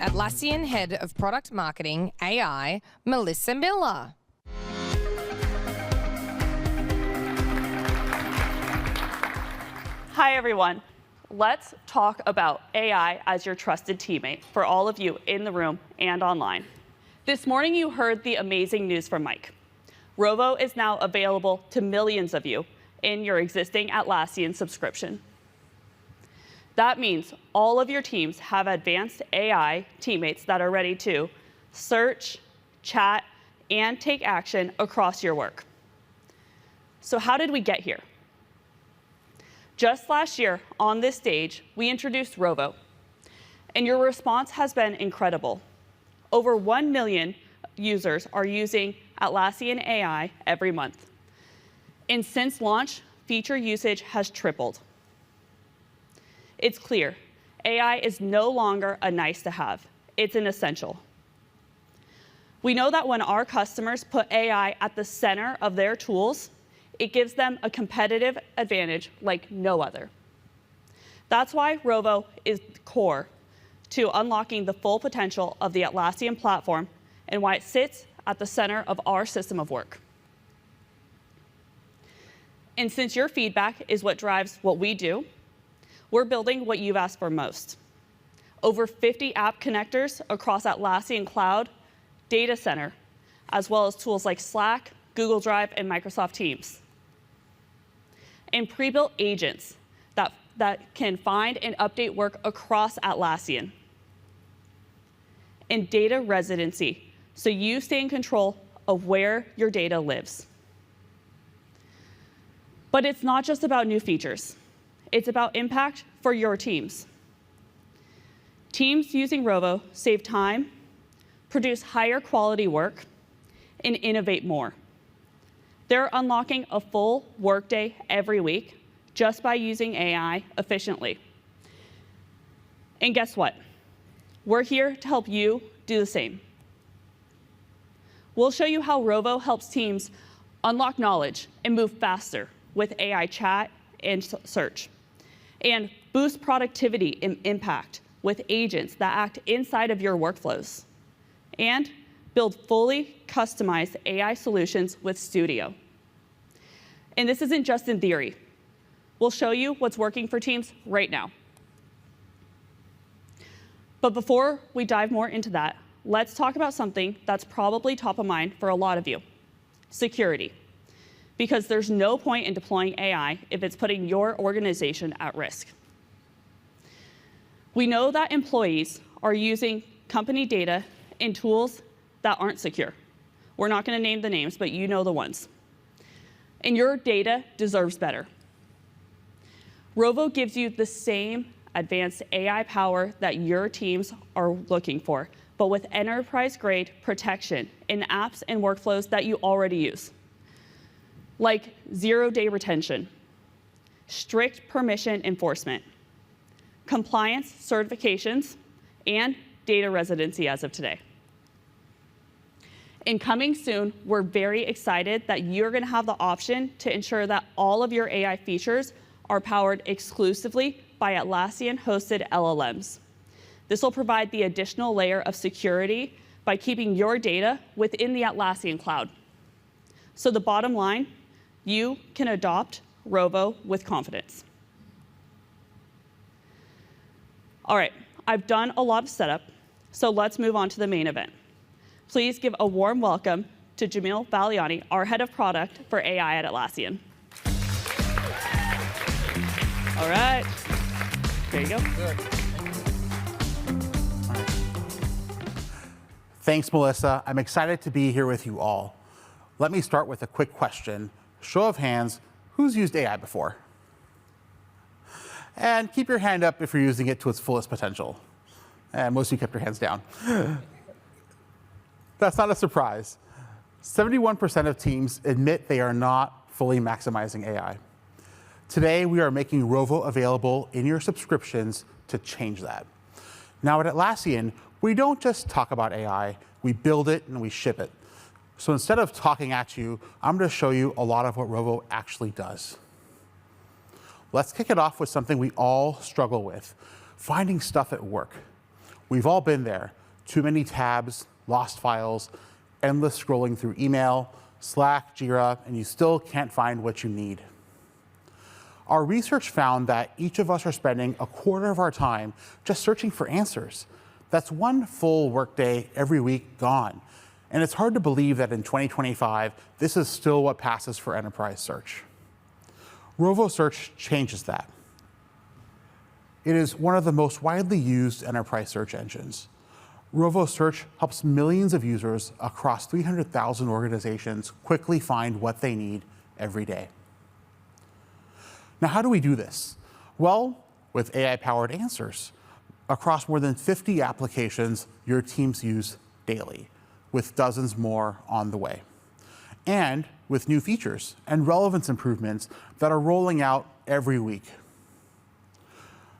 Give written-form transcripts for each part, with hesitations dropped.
Atlassian Head of Product Marketing, AI, Melissa Miller. Hi, everyone. Let's talk about AI as your trusted teammate for all of you in the room and online. This morning, you heard the amazing news from Mike. Rovo is now available to millions of you in your existing Atlassian subscription. That means all of your teams have advanced AI teammates that are ready to search, chat, and take action across your work. So how did we get here? Just last year, on this stage, we introduced Rovo, and your response has been incredible. Over 1 million users are using Atlassian AI every month. And since launch, feature usage has tripled. It's clear, AI is no longer a nice-to-have. It's an essential. We know that when our customers put AI at the center of their tools, it gives them a competitive advantage like no other. That's why Rovo is core to unlocking the full potential of the Atlassian platform and why it sits at the center of our system of work. And since your feedback is what drives what we do, we're building what you've asked for most. Over 50 app connectors across Atlassian Cloud, Data Center, as well as tools like Slack, Google Drive, and Microsoft Teams. And pre-built agents that can find and update work across Atlassian. And data residency, so you stay in control of where your data lives. But it's not just about new features. It's about impact for your teams. Teams using Rovo save time, produce higher quality work, and innovate more. They're unlocking a full workday every week just by using AI efficiently. And guess what? We're here to help you do the same. We'll show you how Rovo helps teams unlock knowledge and move faster with AI chat and search, and boost productivity and impact with agents that act inside of your workflows, and build fully customized AI solutions with Studio. And this isn't just in theory. We'll show you what's working for teams right now. But before we dive more into that, let's talk about something that's probably top of mind for a lot of you: security. Because there's no point in deploying AI if it's putting your organization at risk. We know that employees are using company data in tools that aren't secure. We're not going to name the names, but you know the ones. And your data deserves better. Rovo gives you the same advanced AI power that your teams are looking for, but with enterprise-grade protection in apps and workflows that you already use, like zero-day retention, strict permission enforcement, compliance certifications, and data residency as of today. And coming soon, we're very excited that you're going to have the option to ensure that all of your AI features are powered exclusively by Atlassian-hosted LLMs. This will provide the additional layer of security by keeping your data within the Atlassian cloud. So the bottom line, you can adopt Rovo with confidence. All right, I've done a lot of setup, so let's move on to the main event. Please give a warm welcome to Jamil Valiani, our head of product for AI at Atlassian. All right, there you go. Good. Thanks, Melissa. I'm excited to be here with you all. Let me start with a quick question. Show of hands, who's used AI before? And keep your hand up if you're using it to its fullest potential. And most of you kept your hands down. That's not a surprise. 71% of teams admit they are not fully maximizing AI. Today, we are making Rovo available in your subscriptions to change that. Now at Atlassian, we don't just talk about AI, we build it and we ship it. So instead of talking at you, I'm going to show you a lot of what Rovo actually does. Let's kick it off with something we all struggle with: finding stuff at work. We've all been there. too many tabs, lost files, endless scrolling through email, Slack, Jira, and you still can't find what you need. Our research found that each of us are spending a quarter of our time just searching for answers. That's one full workday every week gone. And it's hard to believe that in 2025, this is still what passes for enterprise search. Rovo Search changes that. It is one of the most widely used enterprise search engines. Rovo Search helps millions of users across 300,000 organizations quickly find what they need every day. Now, how do we do this? Well, with AI-powered answers across more than 50 applications your teams use daily, with dozens more on the way. And with new features and relevance improvements that are rolling out every week.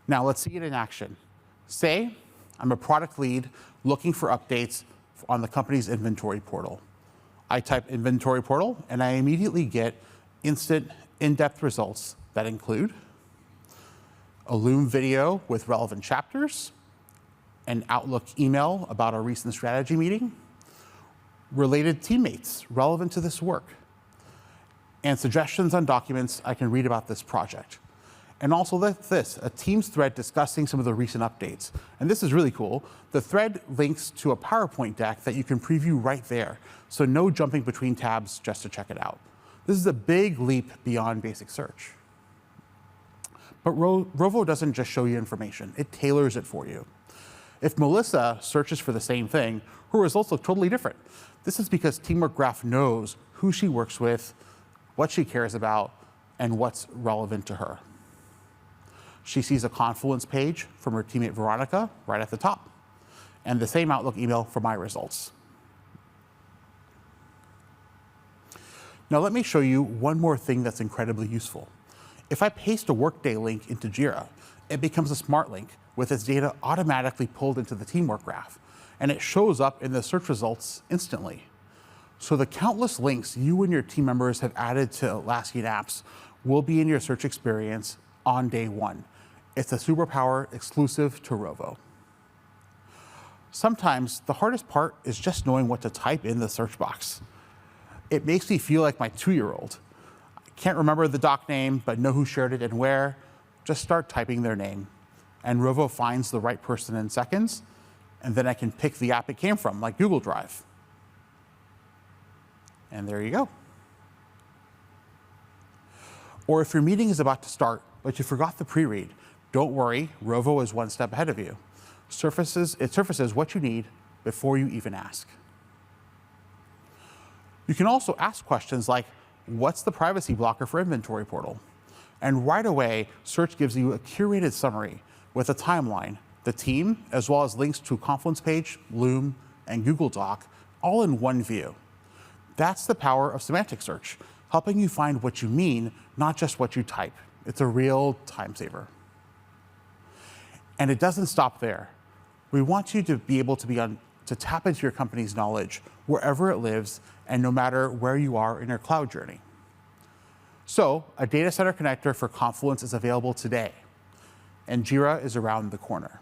Now, let's see it in action. Say I'm a product lead looking for updates on the company's inventory portal. I type inventory portal, and I immediately get instant, in-depth results that include a Loom video with relevant chapters, an Outlook email about a recent strategy meeting, related teammates relevant to this work, and suggestions on documents I can read about this project. And also a Teams thread discussing some of the recent updates. And this is really cool. The thread links to a PowerPoint deck that you can preview right there, so no jumping between tabs just to check it out. This is a big leap beyond basic search. But Rovo doesn't just show you information, it tailors it for you. If Melissa searches for the same thing, her results look totally different. This is because Teamwork Graph knows who she works with, what she cares about, and what's relevant to her. She sees a Confluence page from her teammate Veronica right at the top, and the same Outlook email for my results. Now let me show you one more thing that's incredibly useful. If I paste a Workday link into Jira, it becomes a smart link with its data automatically pulled into the Teamwork Graph, and it shows up in the search results instantly. So the countless links you and your team members have added to Atlassian apps will be in your search experience on day one. It's a superpower exclusive to Rovo. Sometimes the hardest part is just knowing what to type in the search box. It makes me feel like my 2-year-old. I can't remember the doc name, but know who shared it and where. Just start typing their name. And Rovo finds the right person in seconds, and then I can pick the app it came from, like Google Drive. And there you go. Or if your meeting is about to start, but you forgot the pre-read, don't worry, Rovo is one step ahead of you. It surfaces what you need before you even ask. You can also ask questions like, what's the privacy blocker for inventory portal? And right away, Search gives you a curated summary with a timeline, the team, as well as links to a Confluence page, Loom, and Google Doc, all in one view. That's the power of semantic search, helping you find what you mean, not just what you type. It's a real time saver. And it doesn't stop there. We want you to be able to tap into your company's knowledge wherever it lives and no matter where you are in your cloud journey. So a data center connector for Confluence is available today, and Jira is around the corner.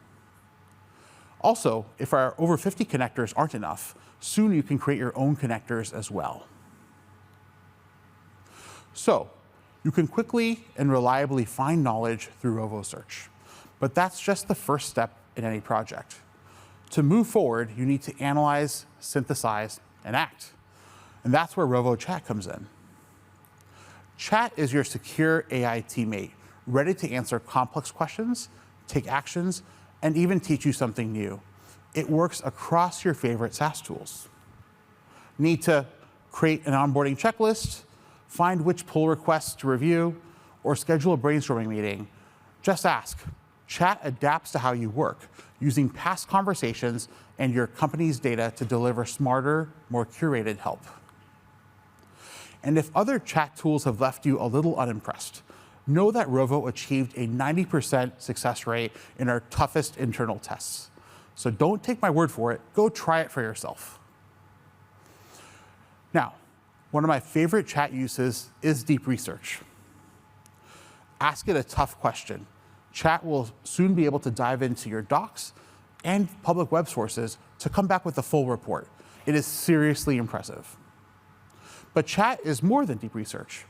Also, if our over 50 connectors aren't enough, soon you can create your own connectors as well. So you can quickly and reliably find knowledge through Rovo Search. But that's just the first step in any project. To move forward, you need to analyze, synthesize, and act. And that's where Rovo Chat comes in. Chat is your secure AI teammate, ready to answer complex questions, take actions, and even teach you something new. It works across your favorite SaaS tools. Need to create an onboarding checklist, find which pull requests to review, or schedule a brainstorming meeting? Just ask. Chat adapts to how you work, using past conversations and your company's data to deliver smarter, more curated help. And if other chat tools have left you a little unimpressed, know that Rovo achieved a 90% success rate in our toughest internal tests. So don't take my word for it, go try it for yourself. Now, one of my favorite chat uses is deep research. Ask it a tough question. Chat will soon be able to dive into your docs and public web sources to come back with the full report. It is seriously impressive. But chat is more than deep research.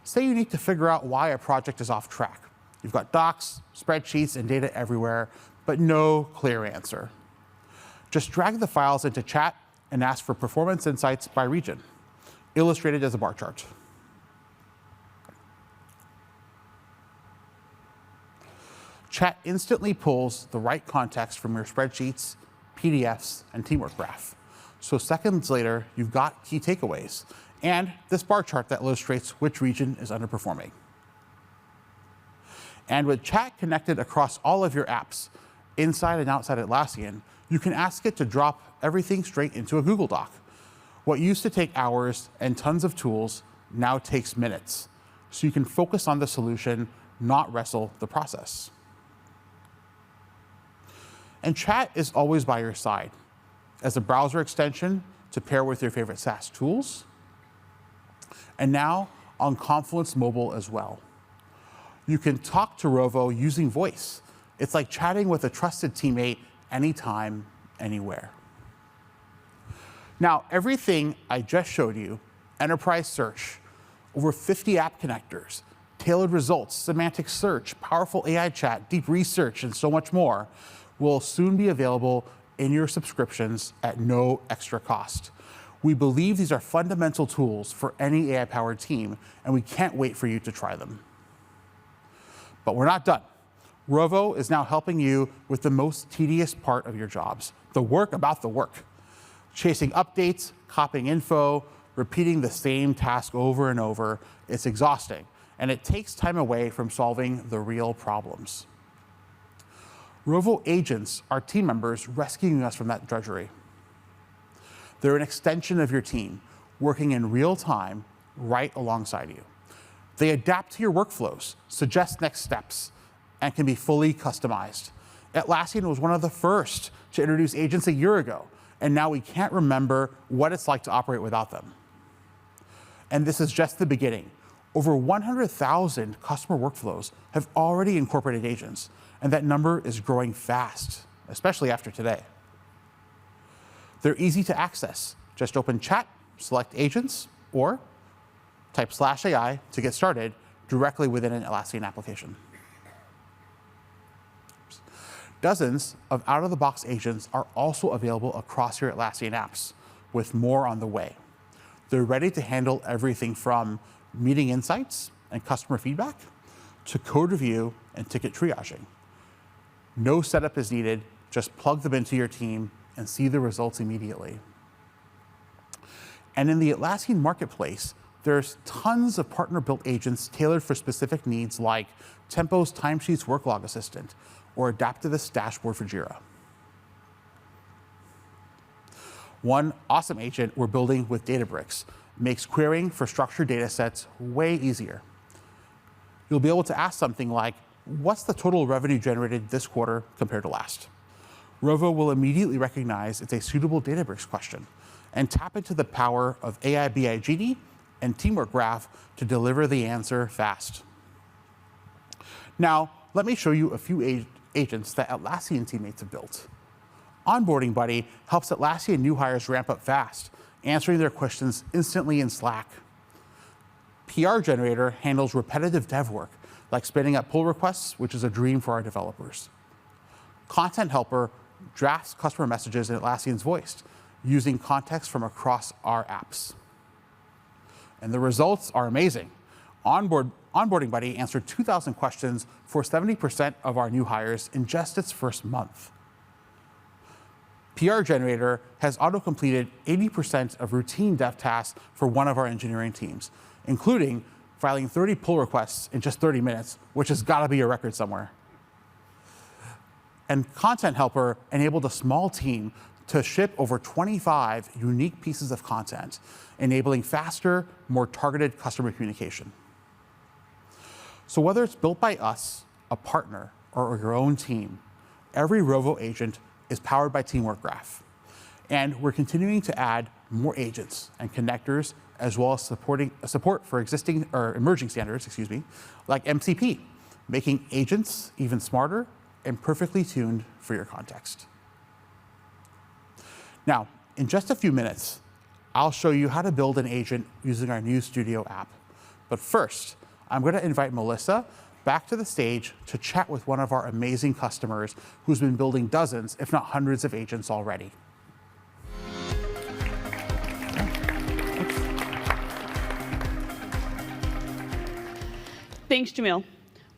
Say you need to figure out why a project is off track. You've got docs, spreadsheets, and data everywhere, but no clear answer. Just drag the files into chat and ask for performance insights by region, illustrated as a bar chart. Chat instantly pulls the right context from your spreadsheets, PDFs, and teamwork graph. So seconds later, you've got key takeaways and this bar chart that illustrates which region is underperforming. And with chat connected across all of your apps, inside and outside Atlassian, you can ask it to drop everything straight into a Google Doc. What used to take hours and tons of tools now takes minutes. So you can focus on the solution, not wrestle the process. And chat is always by your side as a browser extension to pair with your favorite SaaS tools, and now on Confluence Mobile as well. You can talk to Rovo using voice. It's like chatting with a trusted teammate anytime, anywhere. Now, everything I just showed you, enterprise search, over 50 app connectors, tailored results, semantic search, powerful AI chat, deep research, and so much more, will soon be available in your subscriptions at no extra cost. We believe these are fundamental tools for any AI-powered team, and we can't wait for you to try them. But we're not done. Rovo is now helping you with the most tedious part of your jobs, the work about the work. Chasing updates, copying info, repeating the same task over and over, it's exhausting, and it takes time away from solving the real problems. Rovo agents are team members rescuing us from that drudgery. They're an extension of your team, working in real time right alongside you. They adapt to your workflows, suggest next steps, and can be fully customized. Atlassian was one of the first to introduce agents a year ago, and now we can't remember what it's like to operate without them. And this is just the beginning. Over 100,000 customer workflows have already incorporated agents, and that number is growing fast, especially after today. They're easy to access. Just open chat, select agents, or type /AI to get started directly within an Atlassian application. Dozens of out-of-the-box agents are also available across your Atlassian apps, with more on the way. They're ready to handle everything from meeting insights and customer feedback to code review and ticket triaging. No setup is needed, just plug them into your team and see the results immediately. And in the Atlassian marketplace, there's tons of partner-built agents tailored for specific needs like Tempo's Timesheets Worklog Assistant or Adaptivist Dashboard for Jira. One awesome agent we're building with Databricks makes querying for structured data sets way easier. You'll be able to ask something like, what's the total revenue generated this quarter compared to last? Rovo will immediately recognize it's a suitable Databricks question and tap into the power of AI BIGD and Teamwork Graph to deliver the answer fast. Now, let me show you a few agents that Atlassian teammates have built. Onboarding Buddy helps Atlassian new hires ramp up fast, answering their questions instantly in Slack. PR Generator handles repetitive dev work, like spinning up pull requests, which is a dream for our developers. Content Helper drafts customer messages in Atlassian's voice, using context from across our apps. And the results are amazing. Onboarding Buddy answered 2,000 questions for 70% of our new hires in just its first month. PR Generator has auto-completed 80% of routine dev tasks for one of our engineering teams, including filing 30 pull requests in just 30 minutes, which has got to be a record somewhere. And Content Helper enabled a small team to ship over 25 unique pieces of content, enabling faster, more targeted customer communication. So whether it's built by us, a partner, or your own team, every Rovo agent is powered by Teamwork Graph. And we're continuing to add more agents and connectors, as well as support for existing or emerging standards, like MCP, making agents even smarter and perfectly tuned for your context. Now, in just a few minutes, I'll show you how to build an agent using our new Studio app. But first, I'm going to invite Melissa back to the stage to chat with one of our amazing customers who's been building dozens, if not hundreds of agents already. Thanks, Jamil.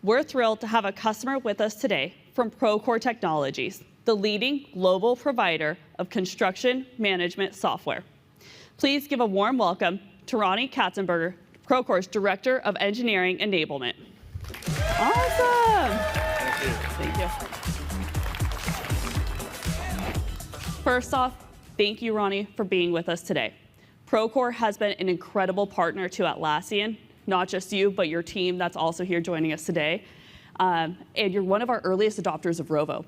We're thrilled to have a customer with us today from Procore Technologies, the leading global provider of construction management software. Please give a warm welcome to Ronnie Katzenberger, Procore's Director of Engineering Enablement. Awesome. Thank you. First off, thank you, Ronnie, for being with us today. Procore has been an incredible partner to Atlassian, not just you, but your team that's also here joining us today. And you're one of our earliest adopters of Rovo.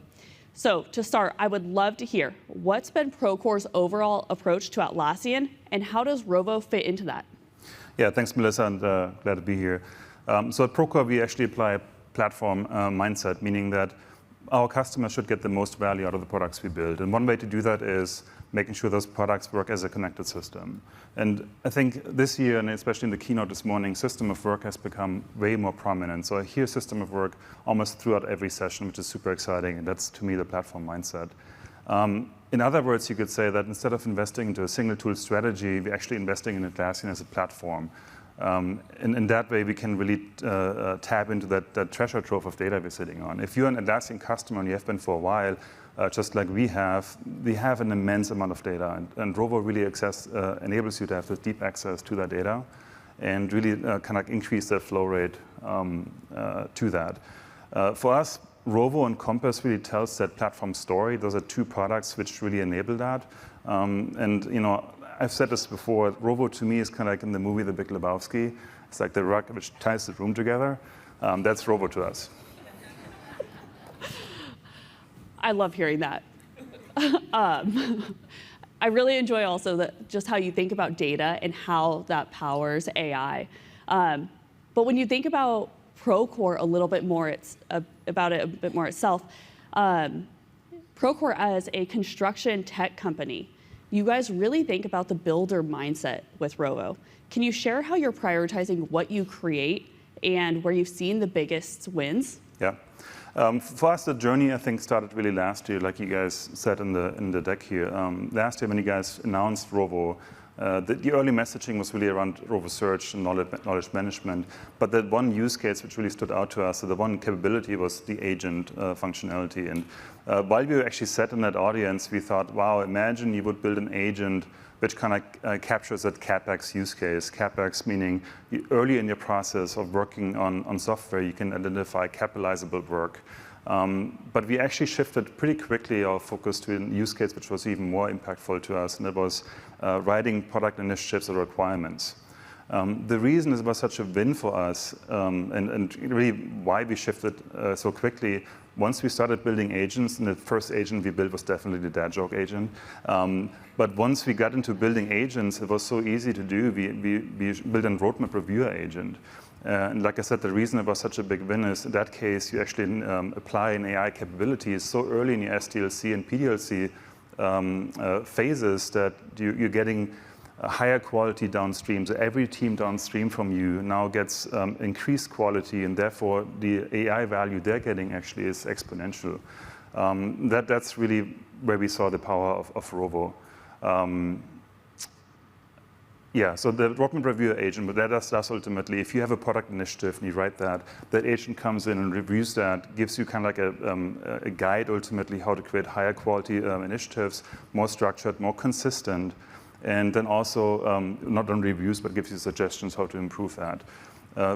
So to start, I would love to hear what's been Procore's overall approach to Atlassian, and how does Rovo fit into that? Yeah, thanks, Melissa, and glad to be here. So at Procore, we actually apply a platform mindset, meaning that our customers should get the most value out of the products we build. And one way to do that is making sure those products work as a connected system. And I think this year, and especially in the keynote this morning, system of work has become way more prominent. So I hear system of work almost throughout every session, which is super exciting. And that's, to me, the platform mindset. In other words, you could say that instead of investing into a single tool strategy, we're actually investing in Atlassian as a platform. In that way, we can really tap into that treasure trove of data we're sitting on. If you're an Atlassian customer and you have been for a while, just like we have an immense amount of data. And Rovo really enables you to have this deep access to that data and really kind of increase that flow rate to that. For us, Rovo and Compass really tells that platform story. Those are two products which really enable that. And I've said this before, Rovo to me is kind of like in the movie The Big Lebowski. It's like the rug which ties the room together. That's Rovo to us. I love hearing that. I really enjoy also just how you think about data and how that powers AI. But when you think about Procore a little bit more, about it a bit more itself, Procore as a construction tech company, you guys really think about the builder mindset with Rovo. Can you share how you're prioritizing what you create and where you've seen the biggest wins? Yeah. For us, the journey, I think, started really last year, like you guys said in the deck here. Last year, when you guys announced Rovo, the early messaging was really around Rovo Search and knowledge management. But that one use case which really stood out to us, so the one capability was the agent functionality. And while we were actually sat in that audience, we thought, wow, imagine you would build an agent which kind of captures that CapEx use case. CapEx meaning early in your process of working on software, you can identify capitalizable work. But we actually shifted pretty quickly our focus to a use case which was even more impactful to us, and it was writing product initiatives or requirements. The reason it was such a win for us, and really why we shifted so quickly, once we started building agents, and the first agent we built was definitely the dad joke agent. But once we got into building agents, it was so easy to do. We built a roadmap reviewer agent. And like I said, the reason it was such a big win is in that case, you actually apply an AI capabilities so early in your SDLC and PDLC phases that you're getting a higher quality downstream. So every team downstream from you now gets increased quality, and therefore the AI value they're getting actually is exponential. That's really where we saw the power of Rovo. Yeah, so the roadmap reviewer agent, but that does ultimately, if you have a product initiative and you write that agent comes in and reviews that, gives you kind of like a guide ultimately how to create higher quality initiatives, more structured, more consistent, and then also not on reviews, but gives you suggestions how to improve that.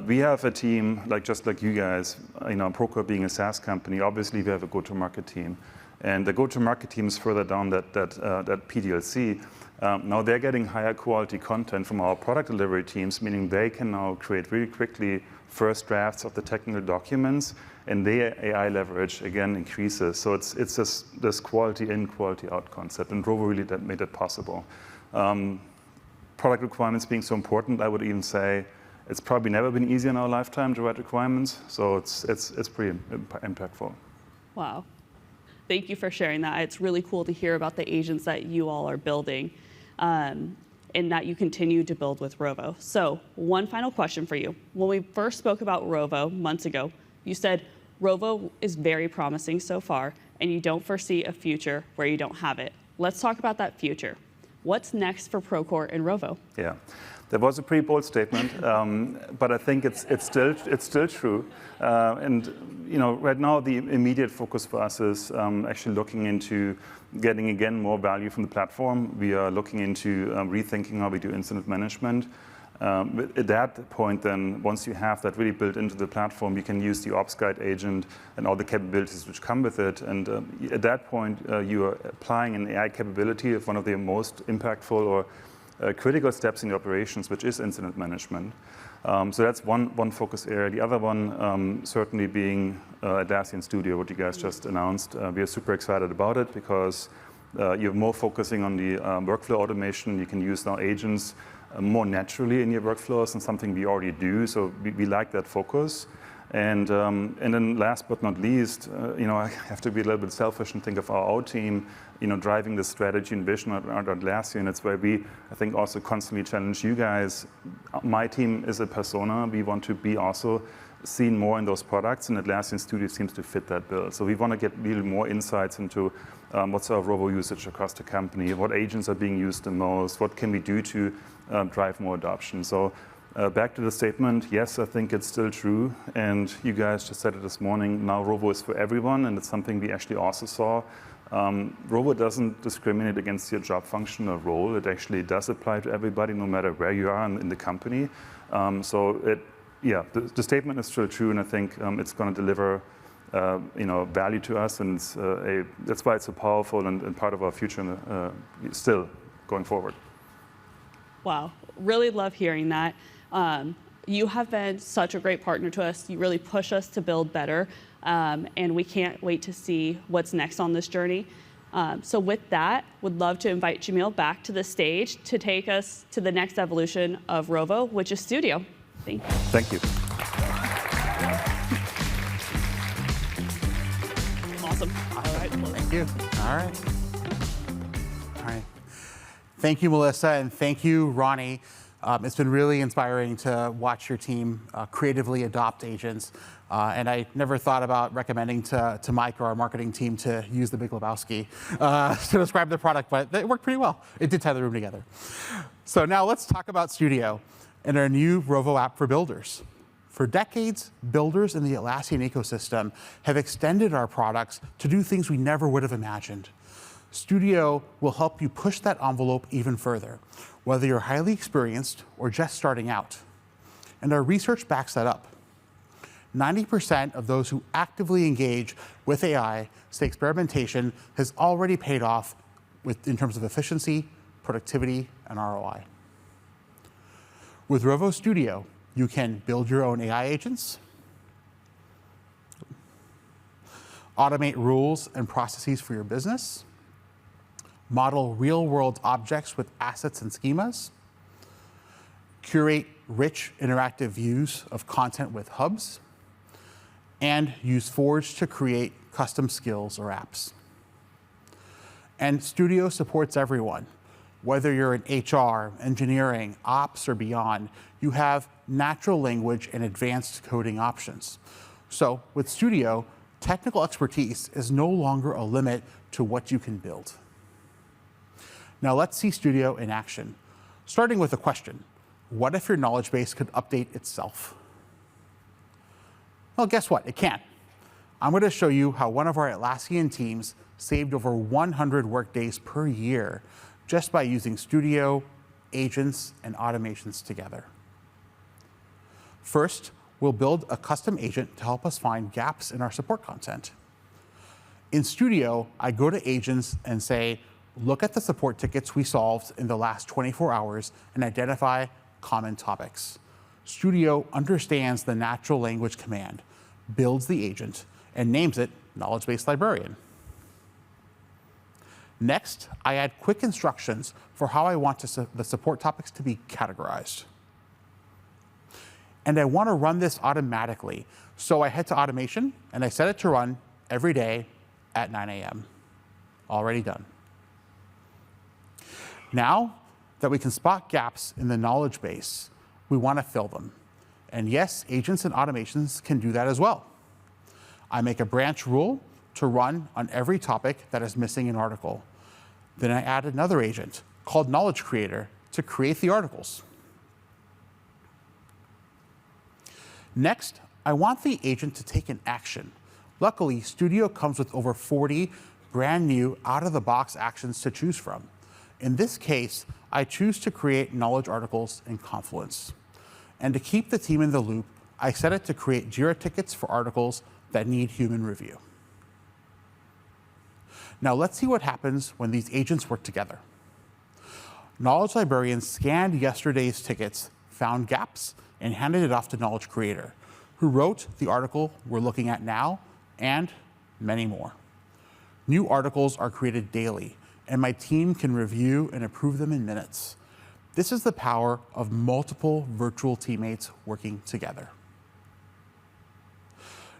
We have a team, just like you guys, Procore being a SaaS company, obviously we have a go-to-market team. And the go-to-market team is further down that PDLC. Now they're getting higher quality content from our product delivery teams, meaning they can now create really quickly first drafts of the technical documents, and their AI leverage, again, increases. So it's this quality in, quality out concept, and Rovo really made that possible. Product requirements being so important, I would even say it's probably never been easier in our lifetime to write requirements, so it's pretty impactful. Wow. Thank you for sharing that. It's really cool to hear about the agents that you all are building and that you continue to build with Rovo. So one final question for you. When we first spoke about Rovo months ago, you said Rovo is very promising so far, and you don't foresee a future where you don't have it. Let's talk about that future. What's next for Procore and Rovo? Yeah, that was a pretty bold statement, but I think it's still true. And right now the immediate focus for us is actually looking into getting again more value from the platform. We are looking into rethinking how we do incident management. At that point, then, once you have that really built into the platform, you can use the Ops Guide agent and all the capabilities which come with it. And at that point, you are applying an AI capability of one of the most impactful or critical steps in the operations, which is incident management. So that's one focus area. The other one certainly being Atlassian Studio, what you guys just announced. We are super excited about it because you're more focusing on the workflow automation. You can use now agents more naturally in your workflows, and something we already do. So we like that focus. And then last but not least, I have to be a little bit selfish and think of our own team, driving the strategy and vision around Atlassian. It's where we, I think, also constantly challenge you guys. My team is a persona. We want to be also seen more in those products, and Atlassian Studio seems to fit that bill. So we want to get really more insights into what's our Rovo usage across the company, what agents are being used the most, what can we do to drive more adoption. So back to the statement, yes, I think it's still true. And you guys just said it this morning, now Rovo is for everyone, and it's something we actually also saw. Rovo doesn't discriminate against your job function or role. It actually does apply to everybody, no matter where you are in the company. The statement is still true, and I think it's going to deliver value to us, and that's why it's so powerful and part of our future still going forward. Wow, really love hearing that. You have been such a great partner to us. You really push us to build better, and we can't wait to see what's next on this journey. So with that, would love to invite Jamil back to the stage to take us to the next evolution of Rovo, which is Studio. Thank you. Thank you. Awesome. All right. Thank you. All right. Thank you, Melissa, and thank you, Ronnie. It's been really inspiring to watch your team creatively adopt agents. And I never thought about recommending to Mike or our marketing team to use the Big Lebowski to describe the product, but it worked pretty well. It did tie the room together. So now let's talk about Studio and our new Rovo app for builders. For decades, builders in the Atlassian ecosystem have extended our products to do things we never would have imagined. Studio will help you push that envelope even further, whether you're highly experienced or just starting out. And our research backs that up. 90% of those who actively engage with AI say experimentation has already paid off in terms of efficiency, productivity, and ROI. With Rovo Studio, you can build your own AI agents, automate rules and processes for your business, model real-world objects with assets and schemas, curate rich interactive views of content with hubs, and use Forge to create custom skills or apps. And Studio supports everyone. Whether you're in HR, engineering, ops, or beyond, you have natural language and advanced coding options. So with Studio, technical expertise is no longer a limit to what you can build. Now let's see Studio in action, starting with a question. What if your knowledge base could update itself? Well, guess what? It can. I'm going to show you how one of our Atlassian teams saved over 100 workdays per year just by using Studio, agents, and automations together. First, we'll build a custom agent to help us find gaps in our support content. In Studio, I go to agents and say, look at the support tickets we solved in the last 24 hours and identify common topics. Studio understands the natural language command, builds the agent, and names it Knowledge Base Librarian. Next, I add quick instructions for how I want the support topics to be categorized. And I want to run this automatically. So I head to automation, and I set it to run every day at 9 a.m. Already done. Now that we can spot gaps in the knowledge base, we want to fill them. And yes, agents and automations can do that as well. I make a branch rule to run on every topic that is missing an article. Then I add another agent called Knowledge Creator to create the articles. Next, I want the agent to take an action. Luckily, Studio comes with over 40 brand new out-of-the-box actions to choose from. In this case, I choose to create knowledge articles in Confluence. And to keep the team in the loop, I set it to create Jira tickets for articles that need human review. Now let's see what happens when these agents work together. Knowledge Librarian scanned yesterday's tickets, found gaps, and handed it off to Knowledge Creator, who wrote the article we're looking at now, and many more. New articles are created daily, and my team can review and approve them in minutes. This is the power of multiple virtual teammates working together.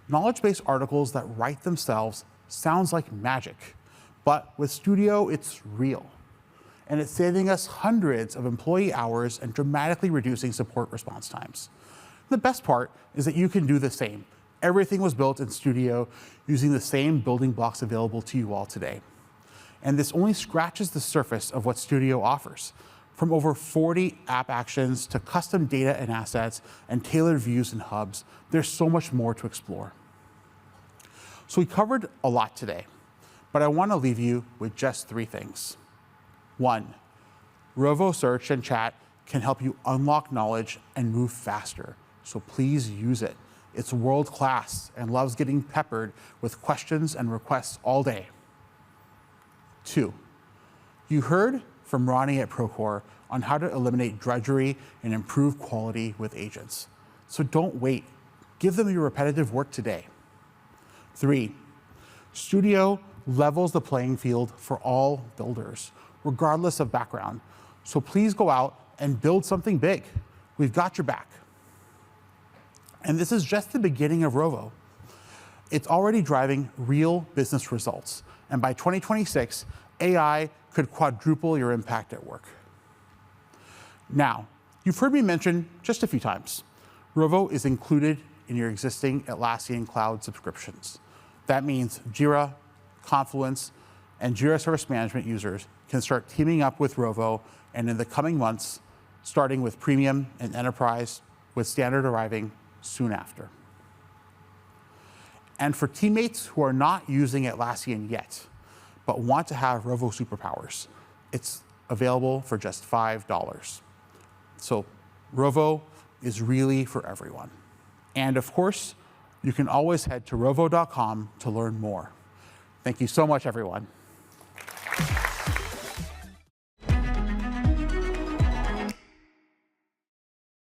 Knowledge-based articles that write themselves sounds like magic, but with Studio, it's real. And it's saving us hundreds of employee hours and dramatically reducing support response times. The best part is that you can do the same. Everything was built in Studio using the same building blocks available to you all today. And this only scratches the surface of what Studio offers. From over 40 app actions to custom data and assets and tailored views and hubs, there's so much more to explore. So we covered a lot today, but I want to leave you with just 3 things. 1, Rovo Search and Chat can help you unlock knowledge and move faster, so please use it. It's world-class and loves getting peppered with questions and requests all day. 2, you heard from Ronnie at Procore on how to eliminate drudgery and improve quality with agents. So don't wait. Give them your repetitive work today. 3, Studio levels the playing field for all builders, regardless of background. So please go out and build something big. We've got your back. And this is just the beginning of Rovo. It's already driving real business results. And by 2026, AI could quadruple your impact at work. Now, you've heard me mention just a few times, Rovo is included in your existing Atlassian cloud subscriptions. That means Jira, Confluence, and Jira Service Management users can start teaming up with Rovo, and in the coming months, starting with Premium and Enterprise, with Standard arriving soon after. And for teammates who are not using Atlassian yet, but want to have Rovo superpowers, it's available for just $5. So Rovo is really for everyone. And of course, you can always head to rovo.com to learn more. Thank you so much, everyone.